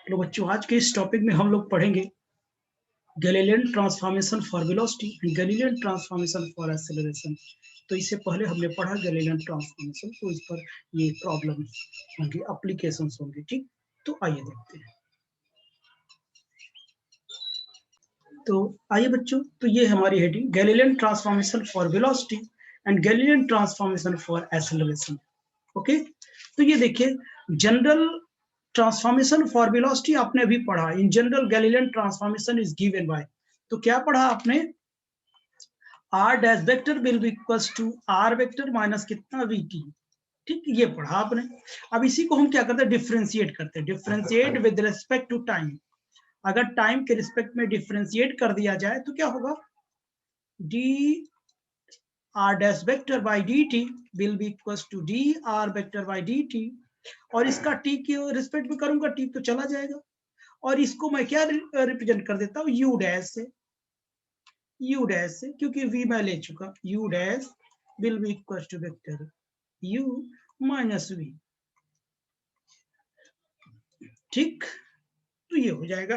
तो बच्चों आज के इस टॉपिक में हम लोग पढ़ेंगे Galilean transformation for velocity and Galilean transformation for acceleration. तो इससे पहले हमने पढ़ा गैलीलियन ट्रांसफॉर्मेशन, तो इस पर ये प्रॉब्लम होंगे, एप्लीकेशंस होंगे। ठीक, तो आइए देखते हैं। तो आइए बच्चों, तो ये हमारी heading Galilean transformation for velocity and Galilean transformation for acceleration. Okay, तो ये देखिए, जनरल ट्रांसफॉर्मेशन फॉर वेलोसिटी आपने अभी पढ़ा। In general Galilean transformation is given by, तो क्या पढ़ा आपने? R dash vector will be equals to R vector minus कितना वीटी। ठीक, ये पढ़ा आपने। अब इसी को हम क्या करते हैं? डिफरेंशिएट करते हैं। Differentiate with respect to time. अगर टाइम के रिस्पेक्ट में डिफरेंशिएट कर दिया जाए तो क्या होगा? D R dash vector by D T will be equals to D R vector by D T. और इसका टी के रिस्पेक्ट में करूंगा, टी तो चला जाएगा। और इसको मैं क्या रिप्रेजेंट कर देता हूँ? यू डैश से। यू डैश से, क्योंकि वी मैं ले चुका। U dash will be equal to vector U minus V. ठीक, तो ये हो जाएगा।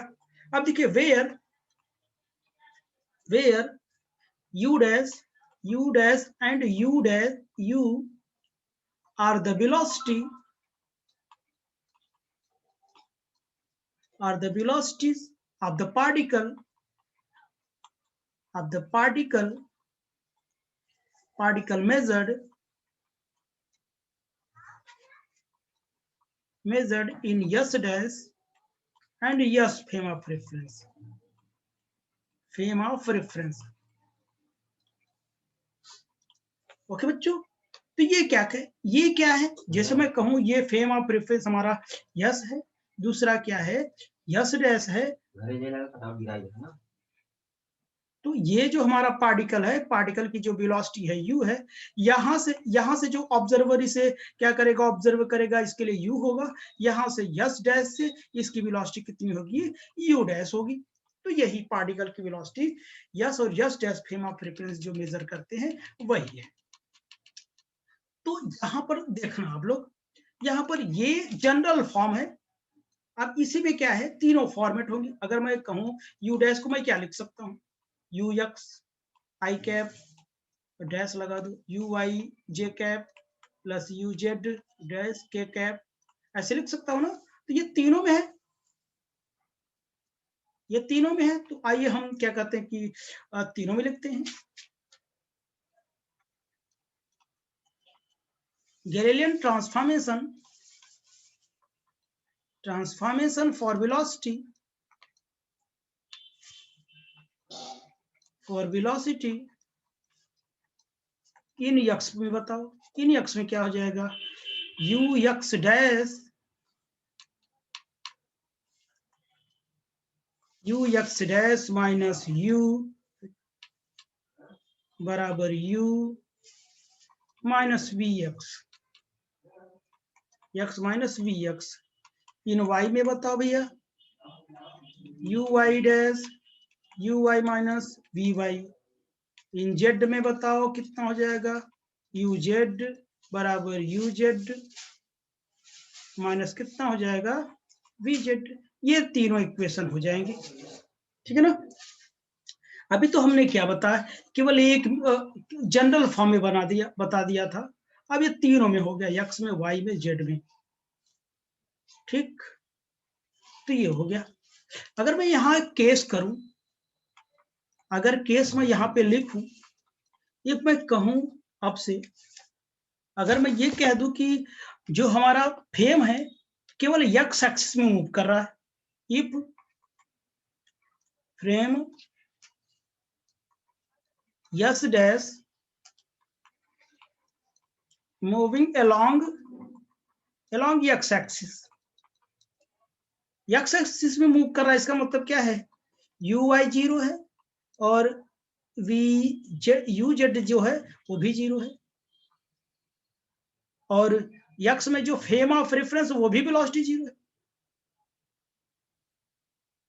अब देखिए, where U dash and U are the velocity are the velocities of the particle measured in s dash and s frame of reference। Okay बच्चों, तो ये क्या है? जैसे मैं कहूं ये फ्रेम ऑफ रेफरेंस हमारा यस है, दूसरा क्या है? यस डैश है। तो ये जो हमारा पार्टिकल है, पार्टिकल की जो वेलोसिटी है यू है। यहां से जो ऑब्जर्वर इसे क्या करेगा? ऑब्जर्व करेगा, इसके लिए यू होगा। यहां से यस डैश से इसकी वेलोसिटी कितनी होगी? यू डैश होगी। तो यही पार्टिकल की वेलोसिटी यस और yes dash frame of reference जो मेजर करते हैं वही है। तो यहां पर देखना आप लोग, यहां पर ये जनरल फॉर्म है। अब इसी में क्या है? तीनों फॉर्मेट होंगे। अगर मैं कहूं यू डैश को मैं क्या लिख सकता हूं? U X I cap dash लगा दो, U Y J cap plus U Z dash K cap, ऐसे लिख सकता हूं ना। तो ये तीनों में है, तो आइए हम क्या कहते हैं कि तीनों में लिखते हैं। Galilean transformation for velocity in X में बताओ। इन यक्स में क्या हो जाएगा? U X dash minus u बराबर u minus v X minus v X. In Y में बताओ भैया, u Y dash u Y minus v Y. In Z में बताओ कितना हो जाएगा? यू जेड बराबर यू जेड माइनस कितना हो जाएगा? V Z. ये तीनों इक्वेशन हो जाएंगे, ठीक है ना। अभी तो हमने क्या बताया? केवल एक जनरल फॉर्म में बता दिया था। अब ये तीनों में हो गया, एक्स में, वाई में, जेड में। ठीक, तो ये हो गया। अगर मैं यहाँ केस करूं, अगर केस में यहाँ पे लिखूं, ये मैं कहूं आपसे, अगर मैं ये कह दूं कि जो हमारा फ्रेम है केवल एक्स एक्सिस में मूव कर रहा है, if frame yes dash moving along x axis, x axis में मूव कर रहा है, इसका मतलब क्या है? यू वाई जीरो है और वी जेड यू जेड जो है वो भी जीरो है, और एक्स में जो फ्रेम ऑफ रेफरेंस वो भी वेलोसिटी जीरो है।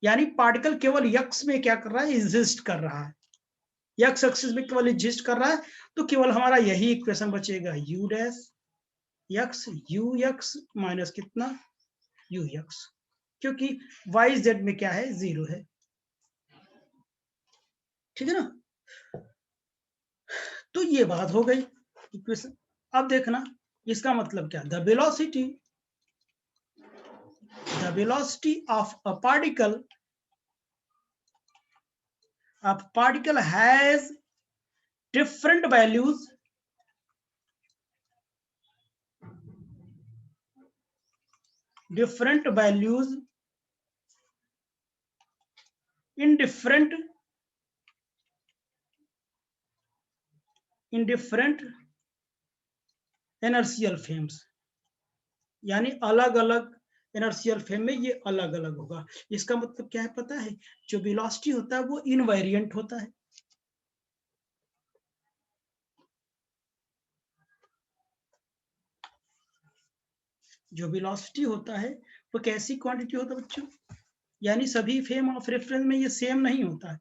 यानी पार्टिकल केवल एक्स में क्या कर रहा है? एग्जिस्ट कर रहा है, एक्स एक्सिस में केवल एग्जिस्ट कर रहा है। तो केवल हमारा यही इक्वेशन बचेगा, u dash X u X minus कितना? U X. क्योंकि वाई जेड में क्या है, 0 है। ठीक है ना। तो ये बात हो गई इक्वेशन। अब देखना इसका मतलब क्या, the velocity of a particle has different values in different inertial frames, यानी अलग अलग इनर्शियल फ्रेम में ये अलग अलग होगा। इसका मतलब क्या है पता है, जो वेलोसिटी होता है वो इनवेरिएंट होता है। जो वेलोसिटी होता है वो कैसी क्वांटिटी होता है बच्चों, यानी सभी फ्रेम ऑफ रेफरेंस में ये सेम नहीं होता है,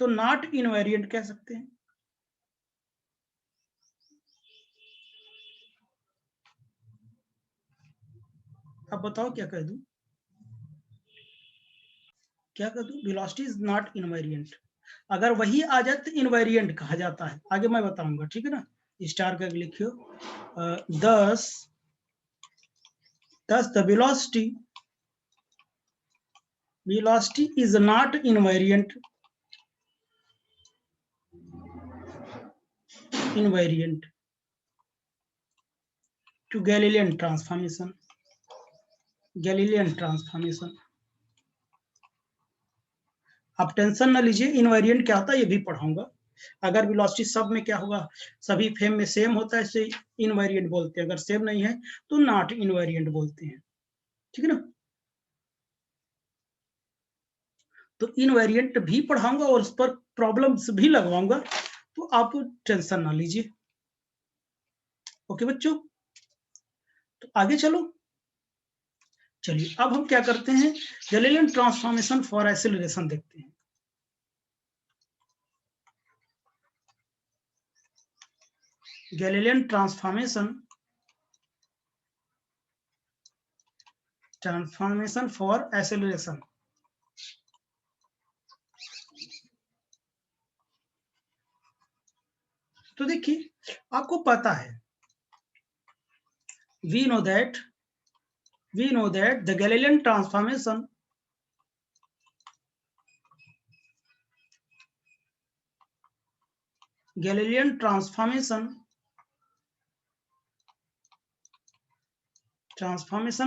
तो नॉट इनवेरिएंट कह सकते हैं। अब बताओ क्या कह दूं, क्या कह दूं, वेलोसिटी इज नॉट इनवेरिएंट। अगर वही आ जाए तो इनवेरिएंट कहा जाता है, आगे मैं बताऊंगा, ठीक है ना। स्टार करके लिखियो। thus the velocity is not invariant to Galilean transformation। आप टेंशन ना लीजिए, इनवेरिएंट क्या होता है ये भी पढ़ाऊंगा। अगर वेलोसिटी सब में क्या होगा, सभी फ्रेम में सेम होता है, इसे इनवेरिएंट बोलते हैं। अगर सेम नहीं है तो नॉट इनवेरिएंट बोलते हैं, ठीक है ना। तो इनवेरिएंट भी पढ़ाऊंगा और उस पर प्रॉब्लम्स भी लगवाऊंगा, तो आप टेंशन ना लीजिए। ओके बच्चों, तो आगे चलो। चलिए अब हम क्या करते हैं, गैलीलियन ट्रांसफॉर्मेशन फॉर एक्सेलरेशन देखते हैं। Galilean transformation for acceleration. तो देखिए आपको पता है, we know that the Galilean transformation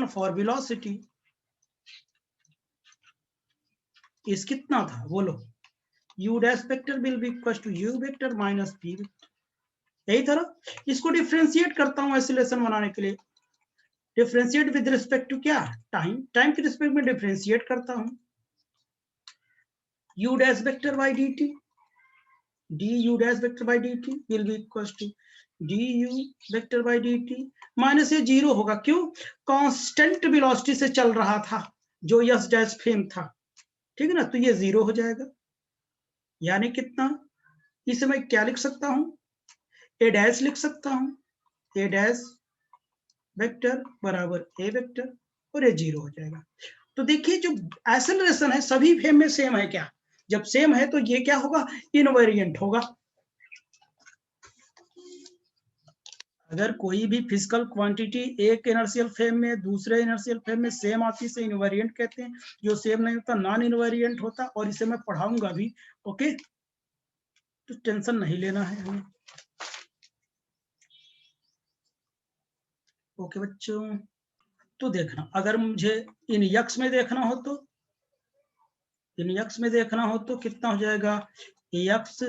for velocity is कितना था बोलो, u dash vector will be equal to u vector minus p vector। यही था ना। इसको डिफरेंशिएट करता हूं एक्सीलरेशन बनाने के लिए। डिफरेंशिएट विद रिस्पेक्ट टू क्या, टाइम के रिस्पेक्ट में डिफरेंशिएट करता हूं। u dash vector by dt, du dash vector by dt will be equals to du vector by dt minus ये 0 होगा, क्यों, कांस्टेंट वेलोसिटी से चल रहा था जो यस डैश फ्रेम था, ठीक है ना। तो ये 0 हो जाएगा, यानी कितना, इसे मैं क्या लिख सकता हूं, ए डैश लिख सकता हूं, ए डैश वेक्टर बराबर ए वेक्टर, और ये 0 हो जाएगा। तो देखिए जो एक्सेलरेशन है सभी फ्रेम में सेम है क्या, जब सेम है तो ये क्या होगा, इनवेरिएंट होगा। अगर कोई भी फिजिकल क्वांटिटी एक इनर्शियल फ्रेम में दूसरे इनर्शियल फ्रेम में सेम आती है, इसे इनवेरिएंट कहते हैं। जो सेम नहीं होता नॉन इनवेरिएंट होता, और इसे मैं पढ़ाऊंगा भी। ओके, तो टेंशन नहीं लेना है हमें। ओके बच्चों, तो देखना अगर मुझे इन यक्स में देखना हो तो, कितना हो जाएगा, X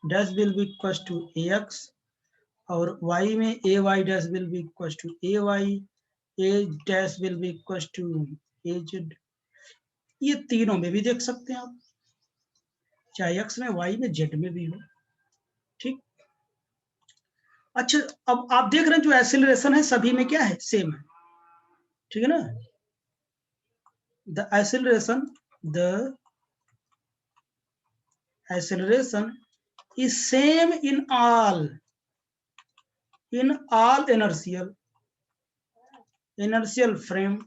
dash will be equal to X, और y में a Y dash will be equal to a Y, a dash will be equal to a Z. ये तीनों में भी देख सकते हैं आप, चाहे x में, y में, z में भी हो, ठीक। अच्छा अब आप देख रहे हैं जो एक्सेलरेशन है सभी में क्या है, सेम है, ठीक है ना। The acceleration is same in all inertial frame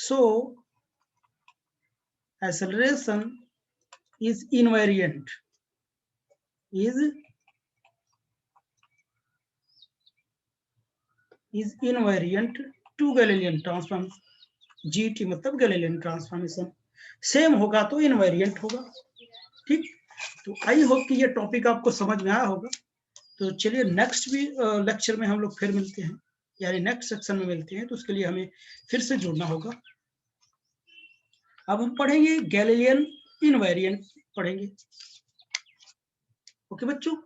so acceleration is invariant to Galilean transformation. GT मतलब गैलीलियन ट्रांसफॉर्मेशन, सेम होगा तो इनवेरिएंट होगा। ठीक, तो आई होप कि ये टॉपिक आपको समझ में आया होगा। तो चलिए नेक्स्ट भी लेक्चर में हम लोग फिर मिलते हैं, यानी नेक्स्ट सेक्शन में मिलते हैं, तो उसके लिए हमें फिर से जुड़ना होगा। अब हम पढ़ेंगे गैलीलियन इनवेरिएंट पढ़ेंगे। ओके बच्चों।